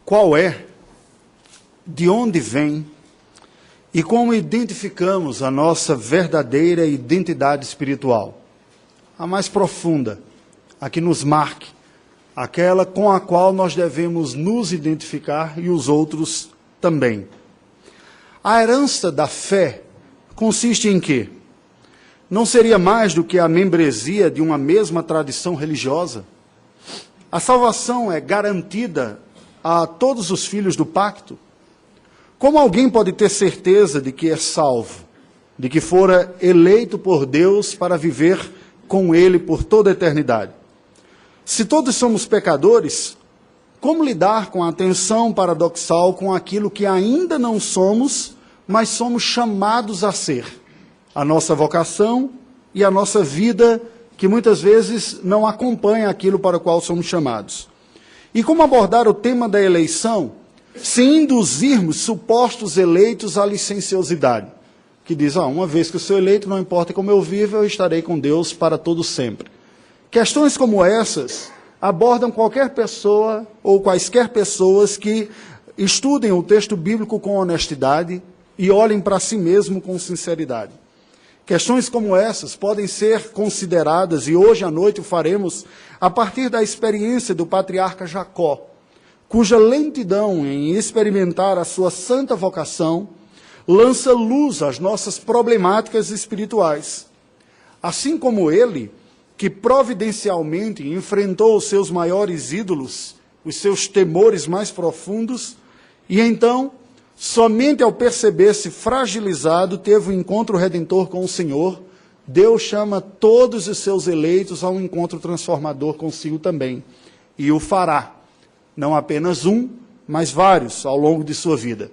qual é, de onde vem e como identificamos a nossa verdadeira identidade espiritual, a mais profunda, a que nos marque, aquela com a qual nós devemos nos identificar e os outros também. A herança da fé consiste em quê? Não seria mais do que a membresia de uma mesma tradição religiosa? A salvação é garantida a todos os filhos do pacto? Como alguém pode ter certeza de que é salvo, de que fora eleito por Deus para viver com Ele por toda a eternidade? Se todos somos pecadores, como lidar com a tensão paradoxal com aquilo que ainda não somos, mas somos chamados a ser? A nossa vocação e a nossa vida, que muitas vezes não acompanha aquilo para o qual somos chamados. E como abordar o tema da eleição sem induzirmos supostos eleitos à licenciosidade? Que diz, uma vez que eu sou eleito, não importa como eu vivo, eu estarei com Deus para todo sempre. Questões como essas abordam qualquer pessoa ou quaisquer pessoas que estudem o texto bíblico com honestidade e olhem para si mesmo com sinceridade. Questões como essas podem ser consideradas, e hoje à noite o faremos, a partir da experiência do patriarca Jacó, cuja lentidão em experimentar a sua santa vocação lança luz às nossas problemáticas espirituais. Assim como ele, que providencialmente enfrentou os seus maiores ídolos, os seus temores mais profundos, e então, somente ao perceber-se fragilizado, teve um encontro redentor com o Senhor. Deus chama todos os seus eleitos a um encontro transformador consigo também, e o fará. Não apenas um, mas vários ao longo de sua vida.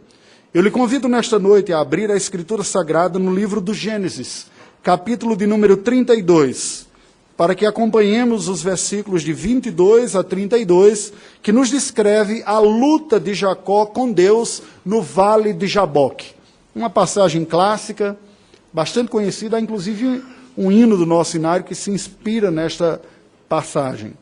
Eu lhe convido nesta noite a abrir a Escritura Sagrada no livro do Gênesis, capítulo de número 32, para que acompanhemos os versículos de 22 a 32, que nos descreve a luta de Jacó com Deus no Vale de Jaboque. Uma passagem clássica, bastante conhecida, há inclusive um hino do nosso inário que se inspira nesta passagem,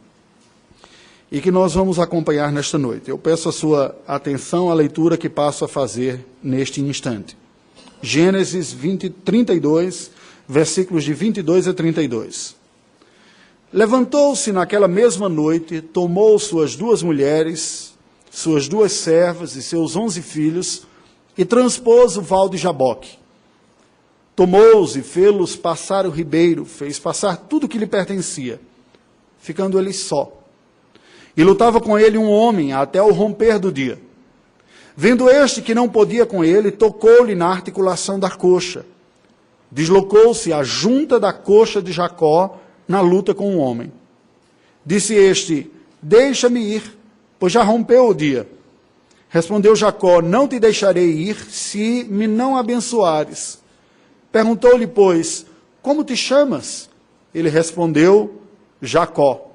e que nós vamos acompanhar nesta noite. Eu peço a sua atenção à leitura que passo a fazer neste instante. Gênesis 32, versículos de 22 a 32. Levantou-se naquela mesma noite, tomou suas 2 mulheres, suas 2 servas e seus 11 filhos, e transpôs o val de Jaboque. Tomou-os e fê-los passar o ribeiro, fez passar tudo o que lhe pertencia, ficando ele só. E lutava com ele um homem até o romper do dia. Vendo este que não podia com ele, tocou-lhe na articulação da coxa. Deslocou-se a junta da coxa de Jacó na luta com o homem. Disse este, deixa-me ir, pois já rompeu o dia. Respondeu Jacó, não te deixarei ir, se me não abençoares. Perguntou-lhe, pois, como te chamas? Ele respondeu, Jacó.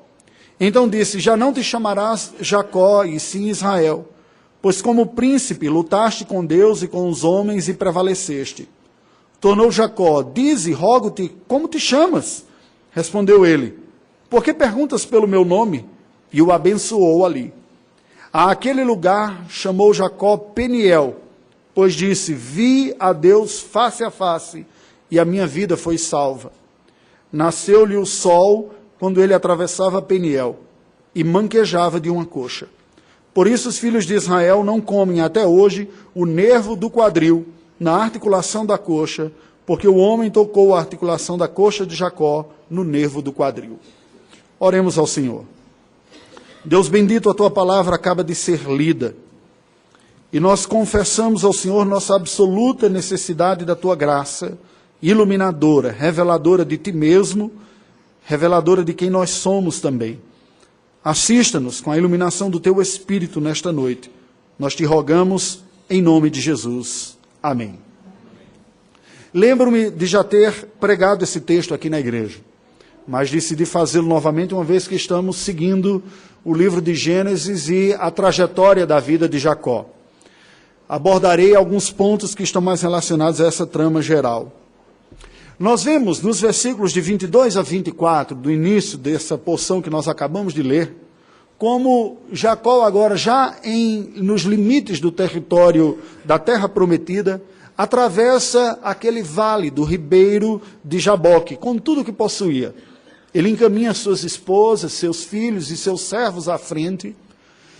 Então disse, já não te chamarás Jacó, e sim Israel, pois como príncipe lutaste com Deus e com os homens e prevaleceste. Tornou Jacó, dize, rogo-te, como te chamas? Respondeu ele, por que perguntas pelo meu nome? E o abençoou ali. A aquele lugar chamou Jacó Peniel, pois disse, vi a Deus face a face, e a minha vida foi salva. Nasceu-lhe o sol quando ele atravessava Peniel, e manquejava de uma coxa. Por isso os filhos de Israel não comem até hoje o nervo do quadril, na articulação da coxa, porque o homem tocou a articulação da coxa de Jacó no nervo do quadril. Oremos ao Senhor. Deus bendito, a tua palavra acaba de ser lida, e nós confessamos ao Senhor nossa absoluta necessidade da tua graça, iluminadora, reveladora de ti mesmo, reveladora de quem nós somos também. Assista-nos com a iluminação do teu Espírito nesta noite. Nós te rogamos em nome de Jesus. Amém. Lembro-me de já ter pregado esse texto aqui na igreja, mas decidi fazê-lo novamente, uma vez que estamos seguindo o livro de Gênesis e a trajetória da vida de Jacó. Abordarei alguns pontos que estão mais relacionados a essa trama geral. Nós vemos nos versículos de 22 a 24, do início dessa porção que nós acabamos de ler, como Jacó agora já nos limites do território da terra prometida, atravessa aquele vale do ribeiro de Jaboque, com tudo o que possuía. Ele encaminha suas esposas, seus filhos e seus servos à frente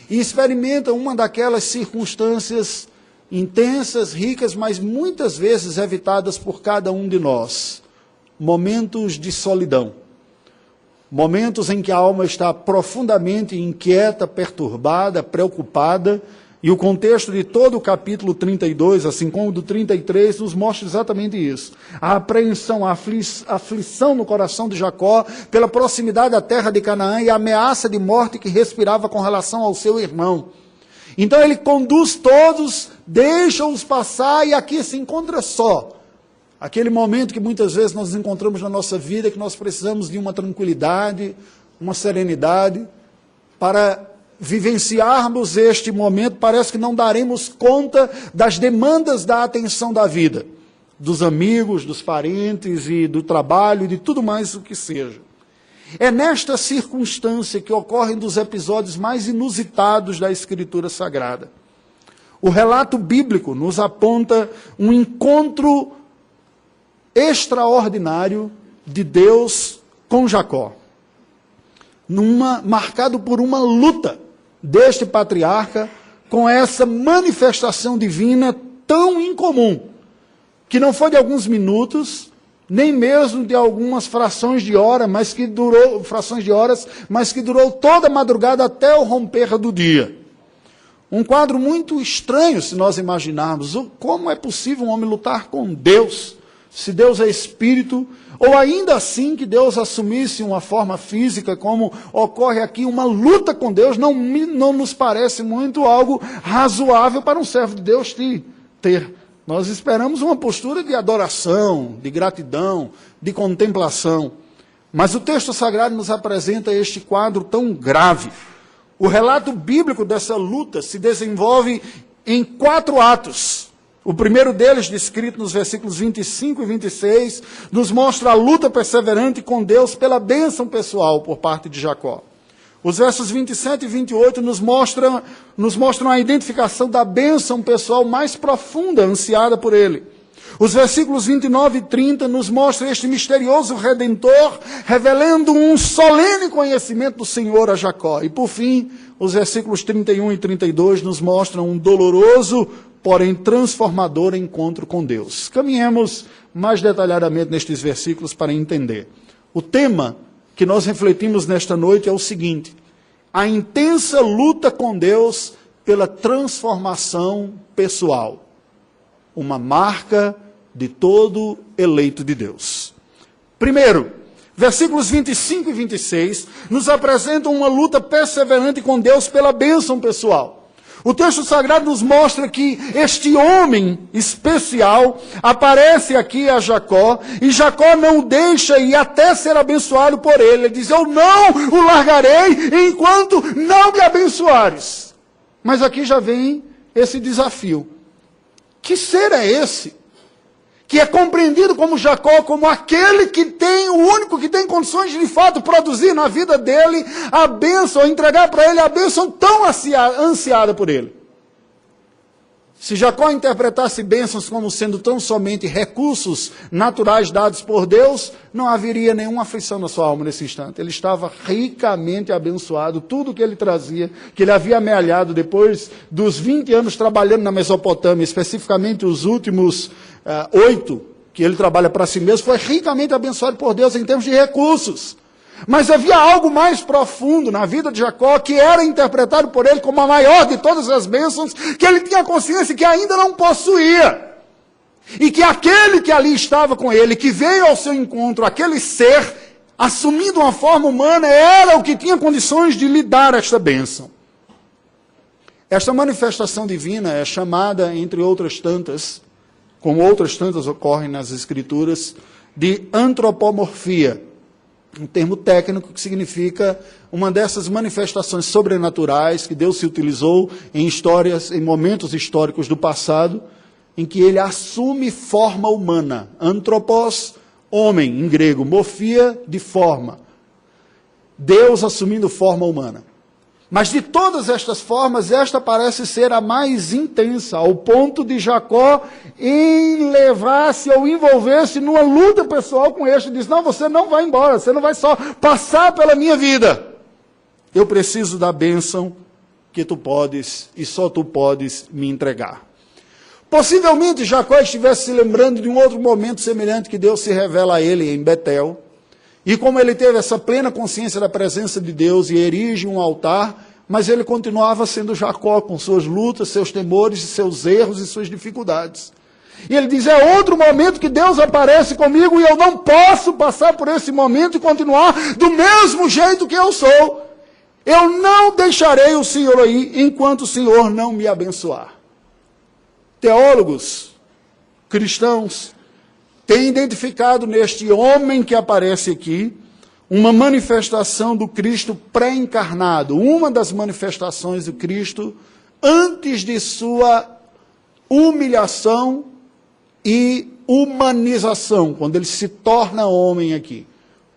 e experimenta uma daquelas circunstâncias intensas, ricas, mas muitas vezes evitadas por cada um de nós. Momentos de solidão. Momentos em que a alma está profundamente inquieta, perturbada, preocupada, e o contexto de todo o capítulo 32, assim como do 33, nos mostra exatamente isso. A apreensão, a aflição no coração de Jacó pela proximidade da terra de Canaã e a ameaça de morte que respirava com relação ao seu irmão. Então ele conduz todos, deixa-os passar e aqui se encontra só. Aquele momento que muitas vezes nós encontramos na nossa vida, que nós precisamos de uma tranquilidade, uma serenidade, para vivenciarmos este momento, parece que não daremos conta das demandas da atenção da vida, dos amigos, dos parentes e do trabalho, e de tudo mais o que seja. É nesta circunstância que ocorrem dos episódios mais inusitados da Escritura Sagrada. O relato bíblico nos aponta um encontro extraordinário de Deus com Jacó, marcado por uma luta deste patriarca com essa manifestação divina tão incomum, que não foi de alguns minutos, nem mesmo de algumas frações de horas, mas que durou toda a madrugada até o romper do dia. Um quadro muito estranho, se nós imaginarmos como é possível um homem lutar com Deus, se Deus é espírito, ou ainda assim que Deus assumisse uma forma física, como ocorre aqui, uma luta com Deus, não nos parece muito algo razoável para um servo de Deus ter. Nós esperamos uma postura de adoração, de gratidão, de contemplação. Mas o texto sagrado nos apresenta este quadro tão grave. O relato bíblico dessa luta se desenvolve em 4 atos. O primeiro deles, descrito nos versículos 25 e 26, nos mostra a luta perseverante com Deus pela bênção pessoal por parte de Jacó. Os versos 27 e 28 nos mostram a identificação da bênção pessoal mais profunda ansiada por ele. Os versículos 29 e 30 nos mostram este misterioso Redentor, revelando um solene conhecimento do Senhor a Jacó. E por fim, os versículos 31 e 32 nos mostram um doloroso, porém transformador encontro com Deus. Caminhemos mais detalhadamente nestes versículos para entender. O tema que nós refletimos nesta noite é o seguinte: a intensa luta com Deus pela transformação pessoal. Uma marca de todo eleito de Deus. Primeiro, versículos 25 e 26 nos apresentam uma luta perseverante com Deus pela bênção pessoal. O texto sagrado nos mostra que este homem especial aparece aqui a Jacó, e Jacó não o deixa ir até ser abençoado por ele. Ele diz: eu não o largarei enquanto não me abençoares. Mas aqui já vem esse desafio. Que ser é esse? Que é compreendido como Jacó, como aquele que tem, o único que tem condições de fato produzir na vida dele a bênção, entregar para ele a bênção tão ansiada por ele. Se Jacó interpretasse bênçãos como sendo tão somente recursos naturais dados por Deus, não haveria nenhuma aflição na sua alma nesse instante. Ele estava ricamente abençoado, tudo que ele trazia, que ele havia amealhado depois dos 20 anos trabalhando na Mesopotâmia, especificamente os últimos 8 que ele trabalha para si mesmo, foi ricamente abençoado por Deus em termos de recursos. Mas havia algo mais profundo na vida de Jacó, que era interpretado por ele como a maior de todas as bênçãos, que ele tinha consciência que ainda não possuía. E que aquele que ali estava com ele, que veio ao seu encontro, aquele ser, assumindo uma forma humana, era o que tinha condições de lhe dar esta bênção. Esta manifestação divina é chamada, entre outras tantas, como outras tantas ocorrem nas Escrituras, de antropomorfia. Um termo técnico que significa uma dessas manifestações sobrenaturais que Deus se utilizou em histórias, em momentos históricos do passado, em que ele assume forma humana. Antropos, homem, em grego, morfia, de forma. Deus assumindo forma humana. Mas de todas estas formas, esta parece ser a mais intensa, ao ponto de Jacó enlevar-se ou envolver-se numa luta pessoal com este. Diz, não, você não vai embora, você não vai só passar pela minha vida. Eu preciso da bênção que tu podes, e só tu podes me entregar. Possivelmente Jacó estivesse se lembrando de um outro momento semelhante que Deus se revela a ele em Betel. E como ele teve essa plena consciência da presença de Deus e erige um altar, mas ele continuava sendo Jacó, com suas lutas, seus temores, seus erros e suas dificuldades. E ele diz, é outro momento que Deus aparece comigo e eu não posso passar por esse momento e continuar do mesmo jeito que eu sou. Eu não deixarei o Senhor aí enquanto o Senhor não me abençoar. Teólogos, cristãos, têm identificado neste homem que aparece aqui uma manifestação do Cristo pré-encarnado, uma das manifestações do Cristo antes de sua humilhação e humanização, quando ele se torna homem aqui.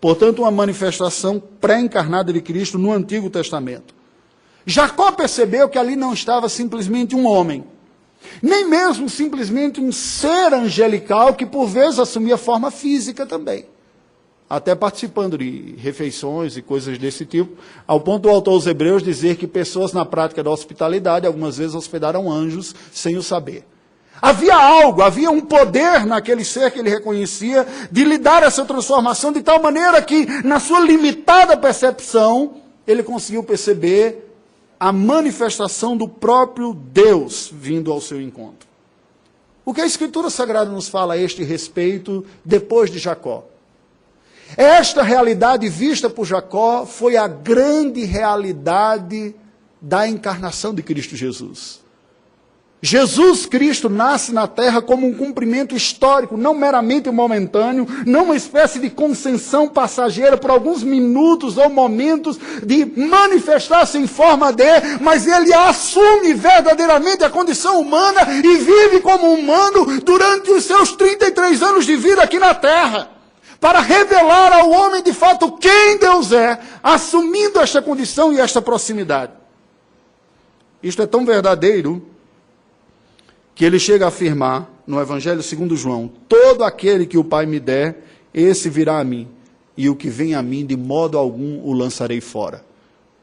Portanto, uma manifestação pré-encarnada de Cristo no Antigo Testamento. Jacó percebeu que ali não estava simplesmente um homem, nem mesmo simplesmente um ser angelical que por vezes assumia forma física também, até participando de refeições e coisas desse tipo, ao ponto do autor aos Hebreus dizer que pessoas na prática da hospitalidade algumas vezes hospedaram anjos sem o saber. Havia algo, havia um poder naquele ser que ele reconhecia de lhe dar essa transformação de tal maneira que, na sua limitada percepção, ele conseguiu perceber a manifestação do próprio Deus vindo ao seu encontro. O que a Escritura Sagrada nos fala a este respeito depois de Jacó? Esta realidade vista por Jacó foi a grande realidade da encarnação de Cristo Jesus. Jesus Cristo nasce na terra como um cumprimento histórico, não meramente momentâneo, não uma espécie de concessão passageira por alguns minutos ou momentos de manifestar-se em forma de, mas ele assume verdadeiramente a condição humana e vive como humano durante os seus 33 anos de vida aqui na terra, para revelar ao homem de fato quem Deus é, assumindo esta condição e esta proximidade. Isto é tão verdadeiro que ele chega a afirmar no Evangelho segundo João, todo aquele que o Pai me der, esse virá a mim, e o que vem a mim, de modo algum o lançarei fora.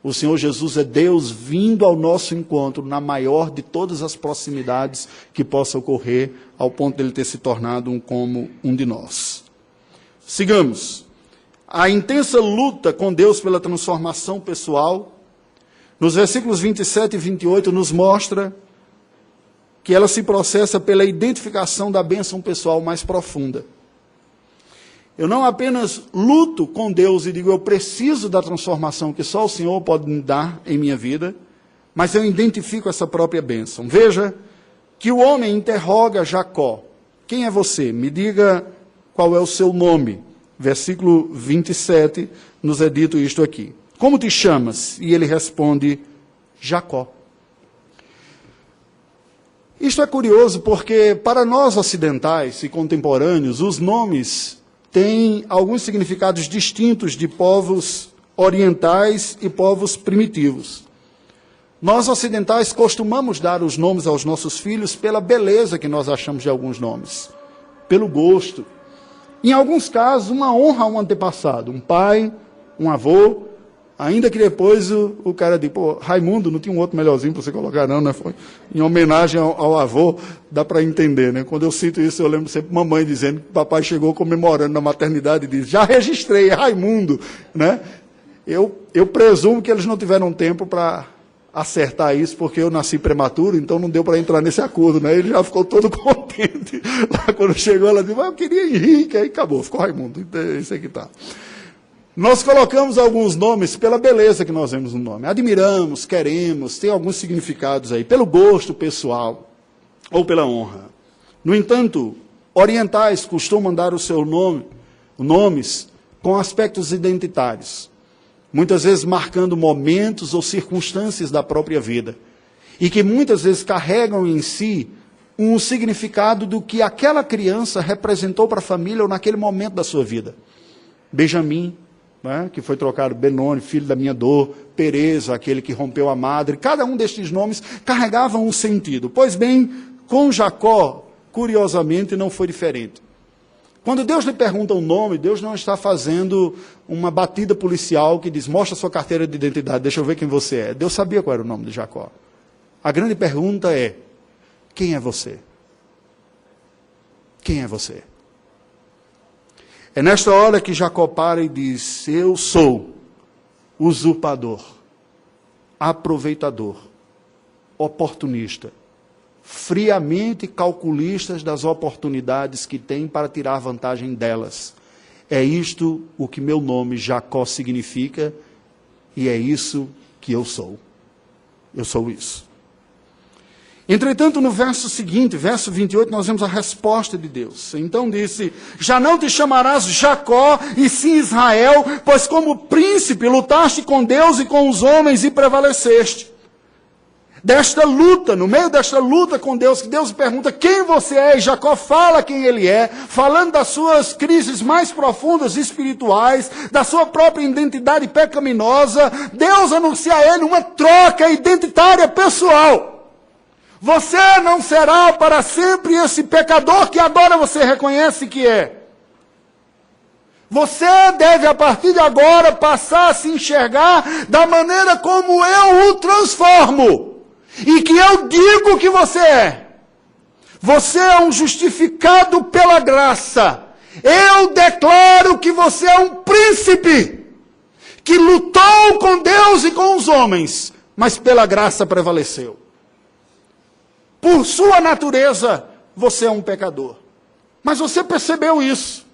O Senhor Jesus é Deus vindo ao nosso encontro, na maior de todas as proximidades que possa ocorrer, ao ponto de ele ter se tornado como um de nós. Sigamos. A intensa luta com Deus pela transformação pessoal, nos versículos 27 e 28, nos mostra que ela se processa pela identificação da bênção pessoal mais profunda. Eu não apenas luto com Deus e digo, eu preciso da transformação que só o Senhor pode me dar em minha vida, mas eu identifico essa própria bênção. Veja que o homem interroga Jacó, quem é você? Me diga qual é o seu nome. Versículo 27 nos é dito isto aqui. Como te chamas? E ele responde, Jacó. Isto é curioso porque, para nós ocidentais e contemporâneos, os nomes têm alguns significados distintos de povos orientais e povos primitivos. Nós ocidentais costumamos dar os nomes aos nossos filhos pela beleza que nós achamos de alguns nomes, pelo gosto. Em alguns casos, uma honra a um antepassado, um pai, um avô, ainda que depois o cara diz, pô, Raimundo, não tinha um outro melhorzinho para você colocar não, né? Foi em homenagem ao avô, dá para entender, né? Quando eu cito isso, eu lembro sempre mamãe dizendo que papai chegou comemorando na maternidade e diz, já registrei, é Raimundo, né? Eu presumo que eles não tiveram tempo para acertar isso, porque eu nasci prematuro, então não deu para entrar nesse acordo, né? Ele já ficou todo contente. Lá quando chegou, ela disse, mas eu queria Henrique, aí acabou, ficou Raimundo, isso aqui tá. Nós colocamos alguns nomes pela beleza que nós vemos no nome. Admiramos, queremos, tem alguns significados aí, pelo gosto pessoal ou pela honra. No entanto, orientais costumam dar o seu nomes com aspectos identitários, muitas vezes marcando momentos ou circunstâncias da própria vida, e que muitas vezes carregam em si um significado do que aquela criança representou para a família ou naquele momento da sua vida. Benjamim, né, que foi trocado Benoni, filho da minha dor, Perez, aquele que rompeu a madre. Cada um destes nomes carregava um sentido. Pois bem, com Jacó, curiosamente, não foi diferente. Quando Deus lhe pergunta o nome, Deus não está fazendo uma batida policial que diz, mostra sua carteira de identidade, deixa eu ver quem você é. Deus sabia qual era o nome de Jacó. A grande pergunta é, quem é você? Quem é você? É nesta hora que Jacó para e diz, eu sou usurpador, aproveitador, oportunista, friamente calculistas das oportunidades que tem para tirar vantagem delas. É isto o que meu nome Jacó significa, e é isso que eu sou. Eu sou isso. Entretanto, no verso seguinte, verso 28, nós vemos a resposta de Deus. Então disse, já não te chamarás Jacó, e sim Israel, pois como príncipe lutaste com Deus e com os homens e prevaleceste. Desta luta, no meio desta luta com Deus, que Deus pergunta quem você é, e Jacó fala quem ele é, falando das suas crises mais profundas espirituais, da sua própria identidade pecaminosa, Deus anuncia a ele uma troca identitária pessoal. Você não será para sempre esse pecador que agora você reconhece que é. Você deve, a partir de agora, passar a se enxergar da maneira como eu o transformo. E que eu digo que você é. Você é um justificado pela graça. Eu declaro que você é um príncipe que lutou com Deus e com os homens, mas pela graça prevaleceu. Por sua natureza, você é um pecador. Mas você percebeu isso.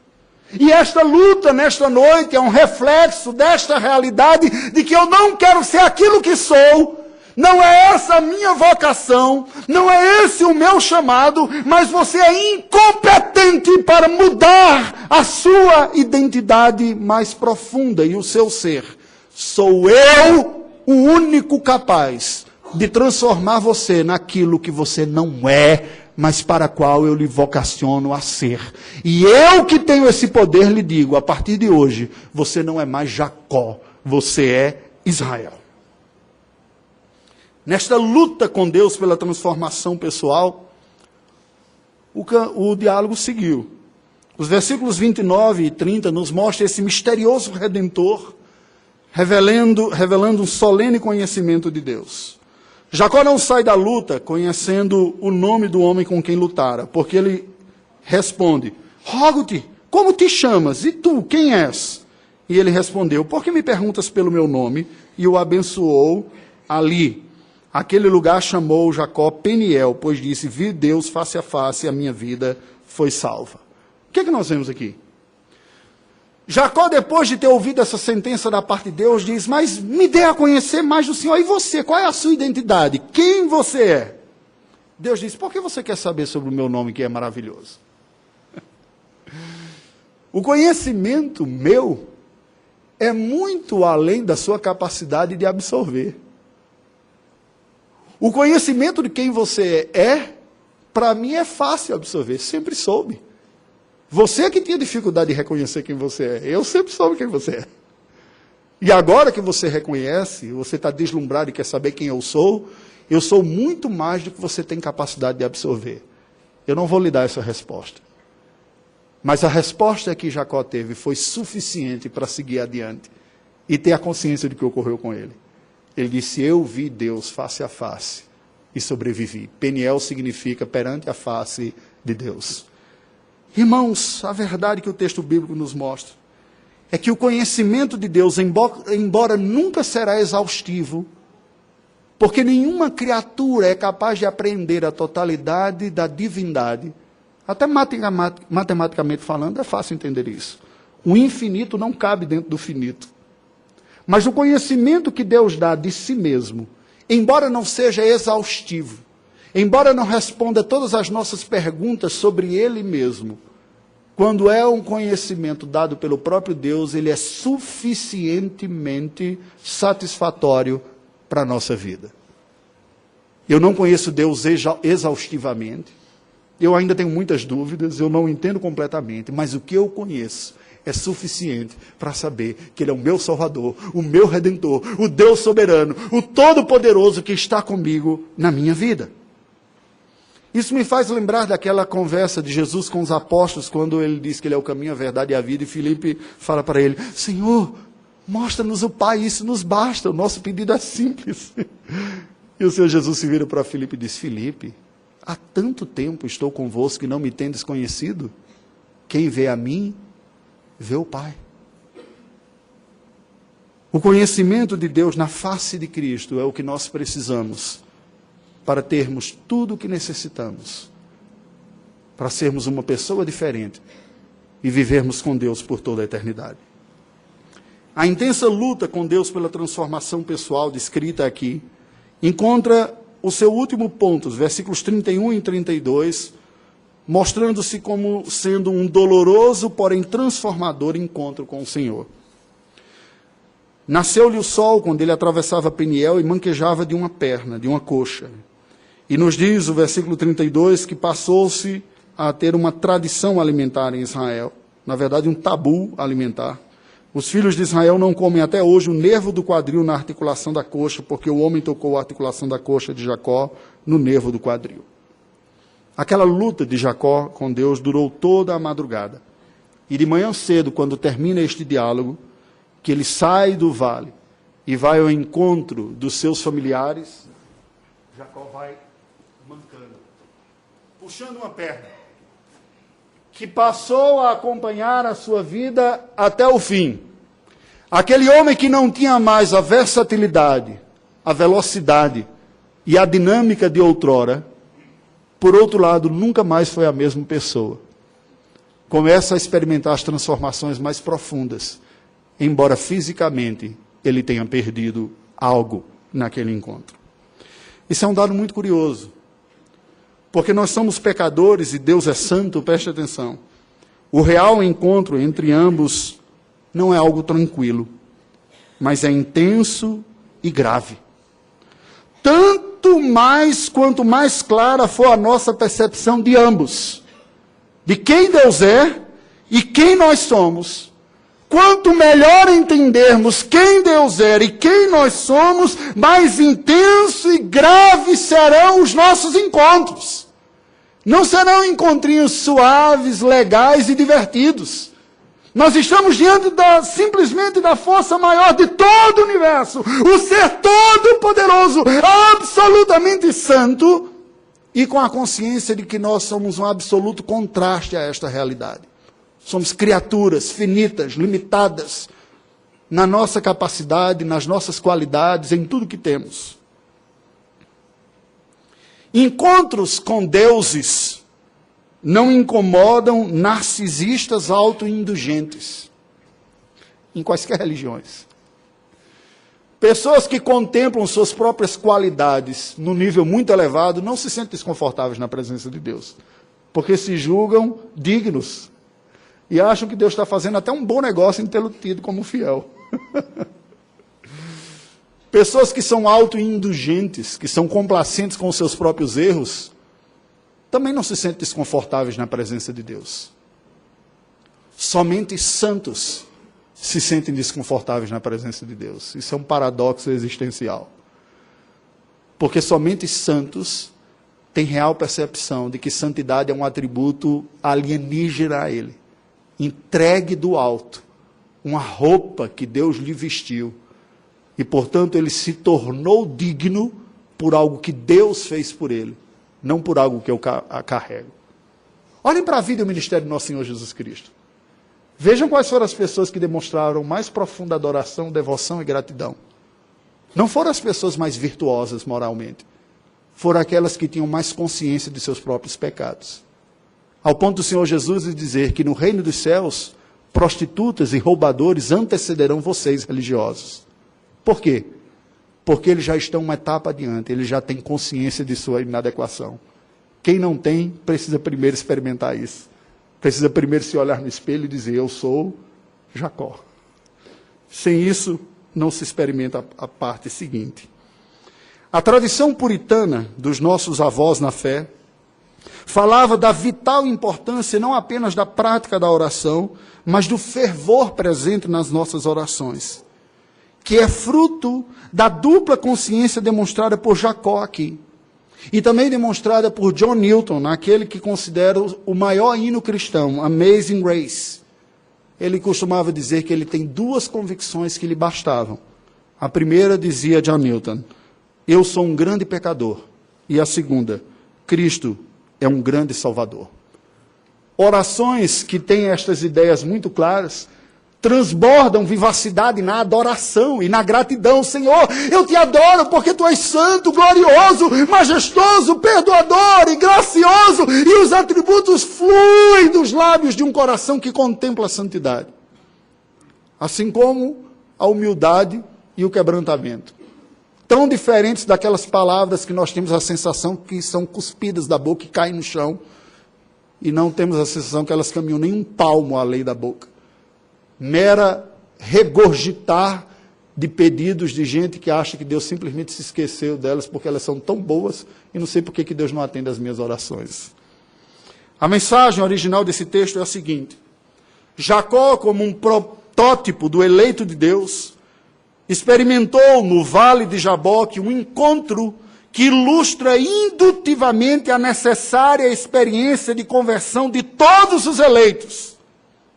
E esta luta nesta noite é um reflexo desta realidade de que eu não quero ser aquilo que sou. Não é essa a minha vocação, não é esse o meu chamado, mas você é incompetente para mudar a sua identidade mais profunda e o seu ser. Sou eu o único capaz de transformar você naquilo que você não é, mas para a qual eu lhe vocaciono a ser. E eu que tenho esse poder lhe digo, a partir de hoje, você não é mais Jacó, você é Israel. Nesta luta com Deus pela transformação pessoal, o diálogo seguiu. Os versículos 29 e 30 nos mostram esse misterioso Redentor, revelando um solene conhecimento de Deus. Jacó não sai da luta conhecendo o nome do homem com quem lutara, porque ele responde, rogo-te, como te chamas? E tu, quem és? E ele respondeu, por que me perguntas pelo meu nome? E o abençoou ali. Aquele lugar chamou Jacó Peniel, pois disse, vi Deus face a face e a minha vida foi salva. O que é que nós vemos aqui? Jacó, depois de ter ouvido essa sentença da parte de Deus, diz, mas me dê a conhecer mais do Senhor. E você, qual é a sua identidade? Quem você é? Deus diz, por que você quer saber sobre o meu nome que é maravilhoso? O conhecimento meu é muito além da sua capacidade de absorver. O conhecimento de quem você é, para mim é fácil absorver, sempre soube. Você que tinha dificuldade de reconhecer quem você é, eu sempre soube quem você é. E agora que você reconhece, você está deslumbrado e quer saber quem eu sou muito mais do que você tem capacidade de absorver. Eu não vou lhe dar essa resposta. Mas a resposta que Jacó teve foi suficiente para seguir adiante e ter a consciência de que ocorreu com ele. Ele disse, eu vi Deus face a face e sobrevivi. Peniel significa perante a face de Deus. Irmãos, a verdade que o texto bíblico nos mostra é que o conhecimento de Deus, embora nunca será exaustivo, porque nenhuma criatura é capaz de apreender a totalidade da divindade, até matematicamente falando, é fácil entender isso. O infinito não cabe dentro do finito. Mas o conhecimento que Deus dá de si mesmo, embora não seja exaustivo, embora não responda todas as nossas perguntas sobre Ele mesmo, quando é um conhecimento dado pelo próprio Deus, ele é suficientemente satisfatório para a nossa vida. Eu não conheço Deus exaustivamente, eu ainda tenho muitas dúvidas, eu não entendo completamente, mas o que eu conheço é suficiente para saber que Ele é o meu Salvador, o meu Redentor, o Deus soberano, o Todo-Poderoso que está comigo na minha vida. Isso me faz lembrar daquela conversa de Jesus com os apóstolos, quando Ele diz que Ele é o caminho, a verdade e a vida, e Filipe fala para Ele: Senhor, mostra-nos o Pai, isso nos basta, o nosso pedido é simples. E o Senhor Jesus se vira para Filipe e diz: Filipe, há tanto tempo estou convosco e não me tendes conhecido? Quem vê a mim, vê o Pai. O conhecimento de Deus na face de Cristo é o que nós precisamos para termos tudo o que necessitamos, para sermos uma pessoa diferente e vivermos com Deus por toda a eternidade. A intensa luta com Deus pela transformação pessoal descrita aqui encontra o seu último ponto, os versículos 31 e 32, mostrando-se como sendo um doloroso, porém transformador encontro com o Senhor. Nasceu-lhe o sol quando ele atravessava Peniel e manquejava de uma perna, de uma coxa. E nos diz o versículo 32 que passou-se a ter uma tradição alimentar em Israel, na verdade um tabu alimentar. Os filhos de Israel não comem até hoje o nervo do quadril na articulação da coxa, porque o homem tocou a articulação da coxa de Jacó no nervo do quadril. Aquela luta de Jacó com Deus durou toda a madrugada. E de manhã cedo, quando termina este diálogo, que ele sai do vale e vai ao encontro dos seus familiares, Jacó vai mancando, puxando uma perna, que passou a acompanhar a sua vida até o fim. Aquele homem que não tinha mais a versatilidade, a velocidade e a dinâmica de outrora, por outro lado, nunca mais foi a mesma pessoa. Começa a experimentar as transformações mais profundas, embora fisicamente ele tenha perdido algo naquele encontro. Isso é um dado muito curioso, porque nós somos pecadores e Deus é santo, preste atenção. O real encontro entre ambos não é algo tranquilo, mas é intenso e grave. Tanto mais quanto mais clara for a nossa percepção de ambos, de quem Deus é e quem nós somos, quanto melhor entendermos quem Deus é e quem nós somos, mais intenso e grave serão os nossos encontros. Não serão encontrinhos suaves, legais e divertidos. Nós estamos diante simplesmente da força maior de todo o universo, o ser todo-poderoso, absolutamente santo, e com a consciência de que nós somos um absoluto contraste a esta realidade. Somos criaturas finitas, limitadas, na nossa capacidade, nas nossas qualidades, em tudo que temos. Encontros com deuses não incomodam narcisistas autoindulgentes, em quaisquer religiões. Pessoas que contemplam suas próprias qualidades no nível muito elevado não se sentem desconfortáveis na presença de Deus, porque se julgam dignos e acham que Deus está fazendo até um bom negócio em tê-lo tido como fiel. Pessoas que são autoindulgentes, que são complacentes com os seus próprios erros, também não se sentem desconfortáveis na presença de Deus. Somente santos se sentem desconfortáveis na presença de Deus. Isso é um paradoxo existencial. Porque somente santos têm real percepção de que santidade é um atributo alienígena a Ele, entregue do alto, uma roupa que Deus lhe vestiu, e portanto ele se tornou digno por algo que Deus fez por ele, não por algo que eu carrego. Olhem para a vida e o ministério do nosso Senhor Jesus Cristo. Vejam quais foram as pessoas que demonstraram mais profunda adoração, devoção e gratidão. Não foram as pessoas mais virtuosas moralmente, foram aquelas que tinham mais consciência de seus próprios pecados. Ao ponto do Senhor Jesus dizer que no reino dos céus, prostitutas e roubadores antecederão vocês, religiosos. Por quê? Porque eles já estão uma etapa adiante, eles já têm consciência de sua inadequação. Quem não tem, precisa primeiro experimentar isso. Precisa primeiro se olhar no espelho e dizer, eu sou Jacó. Sem isso, não se experimenta a parte seguinte. A tradição puritana dos nossos avós na fé falava da vital importância não apenas da prática da oração, mas do fervor presente nas nossas orações, que é fruto da dupla consciência demonstrada por Jacó aqui, e também demonstrada por John Newton, naquele que considera o maior hino cristão, Amazing Grace. Ele costumava dizer que ele tem duas convicções que lhe bastavam. A primeira, dizia John Newton, eu sou um grande pecador. E a segunda, Cristo é um grande Salvador. Orações que têm estas ideias muito claras, transbordam vivacidade na adoração e na gratidão. Senhor, eu te adoro porque tu és santo, glorioso, majestoso, perdoador e gracioso, e os atributos fluem dos lábios de um coração que contempla a santidade. Assim como a humildade e o quebrantamento. Tão diferentes daquelas palavras que nós temos a sensação que são cuspidas da boca e caem no chão, e não temos a sensação que elas caminham nem um palmo além da boca. Mera regurgitar de pedidos de gente que acha que Deus simplesmente se esqueceu delas porque elas são tão boas e não sei por que Deus não atende às minhas orações. A mensagem original desse texto é a seguinte: Jacó, como um protótipo do eleito de Deus, experimentou no vale de Jaboque um encontro que ilustra indutivamente a necessária experiência de conversão de todos os eleitos.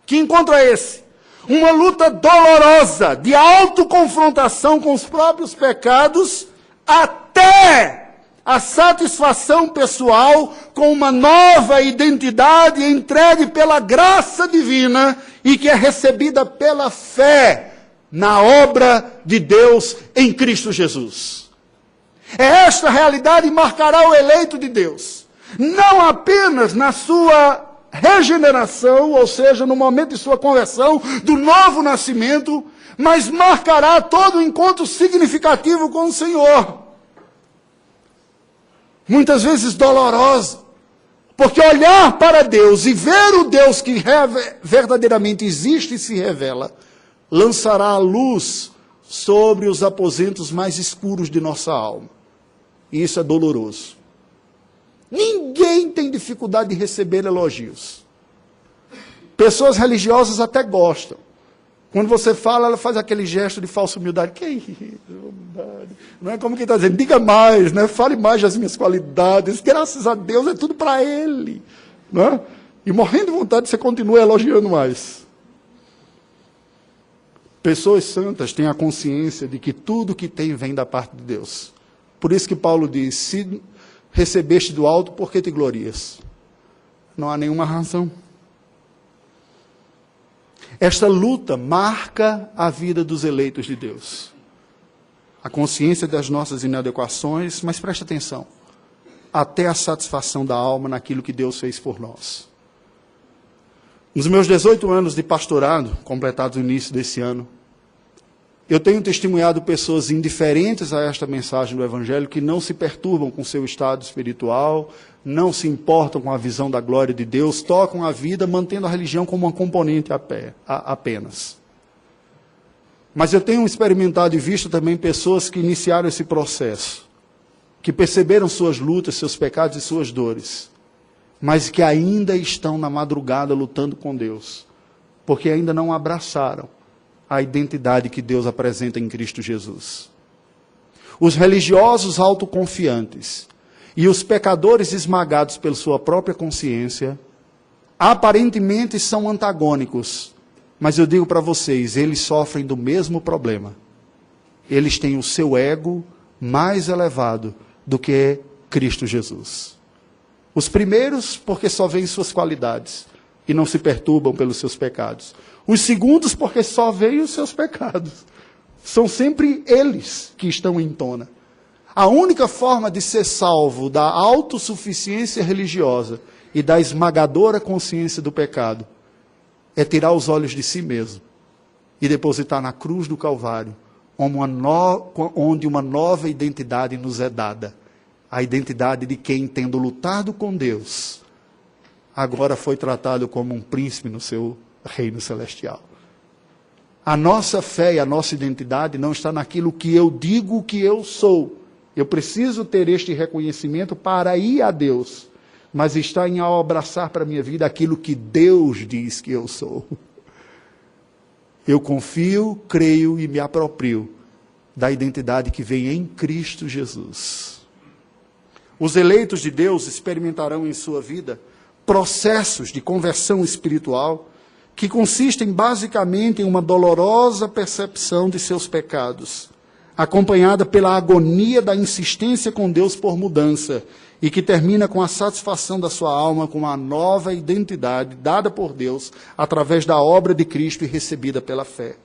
Que encontro é esse? Uma luta dolorosa de autoconfrontação com os próprios pecados até a satisfação pessoal com uma nova identidade entregue pela graça divina e que é recebida pela fé na obra de Deus em Cristo Jesus. Esta realidade marcará o eleito de Deus, não apenas na sua regeneração, ou seja, no momento de sua conversão, do novo nascimento, mas marcará todo o encontro significativo com o Senhor. Muitas vezes dolorosa, porque olhar para Deus e ver o Deus que verdadeiramente existe e se revela, lançará a luz sobre os aposentos mais escuros de nossa alma. E isso é doloroso. Ninguém tem dificuldade de receber elogios. Pessoas religiosas até gostam. Quando você fala, ela faz aquele gesto de falsa humildade. Que isso, humildade. Não é como quem está dizendo, diga mais, né? Fale mais das minhas qualidades. Graças a Deus é tudo para Ele. Não é? E morrendo de vontade, você continua elogiando mais. Pessoas santas têm a consciência de que tudo que tem vem da parte de Deus. Por isso que Paulo diz, se recebeste do alto, por que te glorias? Não há nenhuma razão. Esta luta marca a vida dos eleitos de Deus. A consciência das nossas inadequações, mas preste atenção, até a satisfação da alma naquilo que Deus fez por nós. Nos meus 18 anos de pastorado, completados no início desse ano, eu tenho testemunhado pessoas indiferentes a esta mensagem do Evangelho, que não se perturbam com seu estado espiritual, não se importam com a visão da glória de Deus, tocam a vida mantendo a religião como uma componente apenas. Mas eu tenho experimentado e visto também pessoas que iniciaram esse processo, que perceberam suas lutas, seus pecados e suas dores, mas que ainda estão na madrugada lutando com Deus, porque ainda não abraçaram a identidade que Deus apresenta em Cristo Jesus. Os religiosos autoconfiantes e os pecadores esmagados pela sua própria consciência, aparentemente são antagônicos, mas eu digo para vocês, eles sofrem do mesmo problema. Eles têm o seu ego mais elevado do que Cristo Jesus. Os primeiros, porque só veem suas qualidades e não se perturbam pelos seus pecados. Os segundos, porque só veem os seus pecados. São sempre eles que estão em tona. A única forma de ser salvo da autossuficiência religiosa e da esmagadora consciência do pecado é tirar os olhos de si mesmo e depositar na cruz do Calvário, onde uma nova identidade nos é dada. A identidade de quem, tendo lutado com Deus, agora foi tratado como um príncipe no seu reino celestial. A nossa fé e a nossa identidade não está naquilo que eu digo que eu sou. Eu preciso ter este reconhecimento para ir a Deus. mas está em ao abraçar para a minha vida aquilo que Deus diz que eu sou. Eu confio, creio e me aproprio da identidade que vem em Cristo Jesus. Os eleitos de Deus experimentarão em sua vida processos de conversão espiritual que consistem basicamente em uma dolorosa percepção de seus pecados, acompanhada pela agonia da insistência com Deus por mudança, e que termina com a satisfação da sua alma com uma nova identidade dada por Deus através da obra de Cristo e recebida pela fé.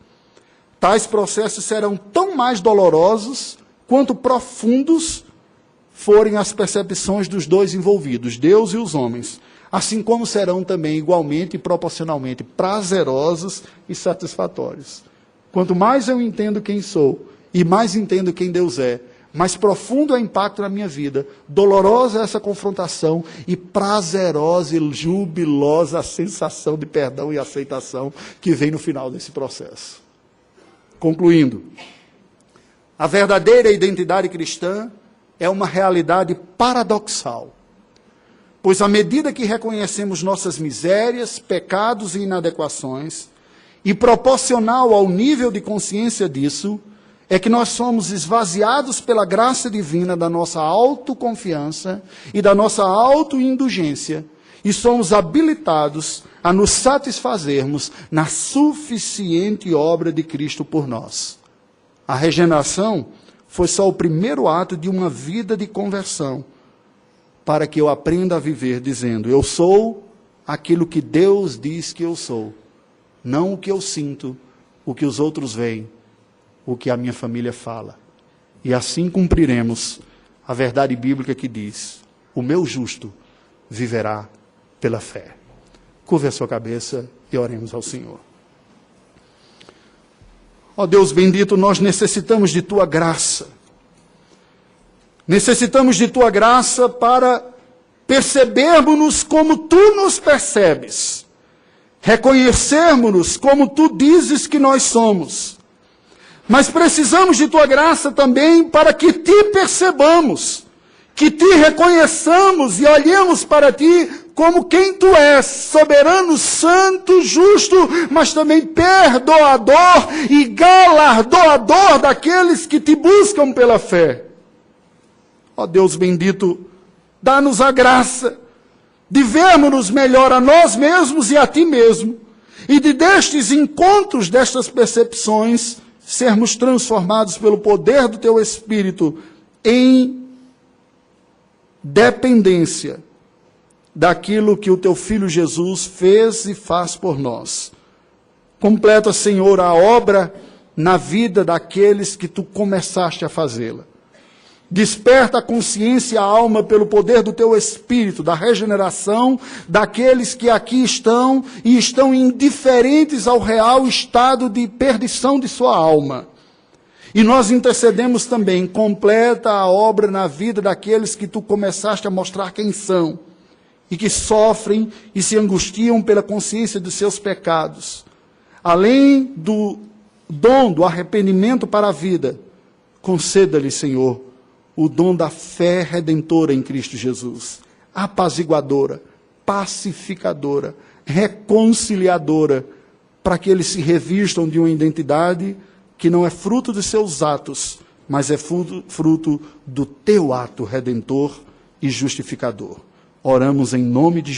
Tais processos serão tão mais dolorosos quanto profundos forem as percepções dos dois envolvidos, Deus e os homens, assim como serão também igualmente e proporcionalmente prazerosos e satisfatórios. Quanto mais eu entendo quem sou e mais entendo quem Deus é, mais profundo é o impacto na minha vida, dolorosa é essa confrontação e prazerosa e jubilosa a sensação de perdão e aceitação que vem no final desse processo. Concluindo, a verdadeira identidade cristã é uma realidade paradoxal, pois à medida que reconhecemos nossas misérias, pecados e inadequações, e proporcional ao nível de consciência disso, é que nós somos esvaziados pela graça divina da nossa autoconfiança e da nossa autoindulgência, e somos habilitados a nos satisfazermos na suficiente obra de Cristo por nós. A regeneração foi só o primeiro ato de uma vida de conversão, para que eu aprenda a viver dizendo, eu sou aquilo que Deus diz que eu sou, não o que eu sinto, o que os outros veem, o que a minha família fala. E assim cumpriremos a verdade bíblica que diz, o meu justo viverá pela fé. Curve a sua cabeça e oremos ao Senhor. Ó Deus bendito, nós necessitamos de Tua graça. Necessitamos de Tua graça para percebermos-nos como Tu nos percebes. Reconhecermos-nos como Tu dizes que nós somos. Mas precisamos de Tua graça também para que Te percebamos, que Te reconheçamos e olhemos para Ti como quem Tu és, soberano, santo, justo, mas também perdoador e galardoador daqueles que Te buscam pela fé. Ó Deus bendito, dá-nos a graça de vermos-nos melhor a nós mesmos e a Ti mesmo, e de destes encontros, destas percepções, sermos transformados pelo poder do Teu Espírito em dependência daquilo que o Teu Filho Jesus fez e faz por nós. Completa, Senhor, a obra na vida daqueles que Tu começaste a fazê-la. Desperta a consciência e a alma pelo poder do Teu Espírito, da regeneração daqueles que aqui estão e estão indiferentes ao real estado de perdição de sua alma. E nós intercedemos também, completa a obra na vida daqueles que Tu começaste a mostrar quem são, e que sofrem e se angustiam pela consciência dos seus pecados. Além do dom do arrependimento para a vida, conceda-lhe, Senhor, o dom da fé redentora em Cristo Jesus, apaziguadora, pacificadora, reconciliadora, para que eles se revistam de uma identidade que não é fruto de seus atos, mas é fruto do Teu ato redentor e justificador. Oramos em nome de Jesus.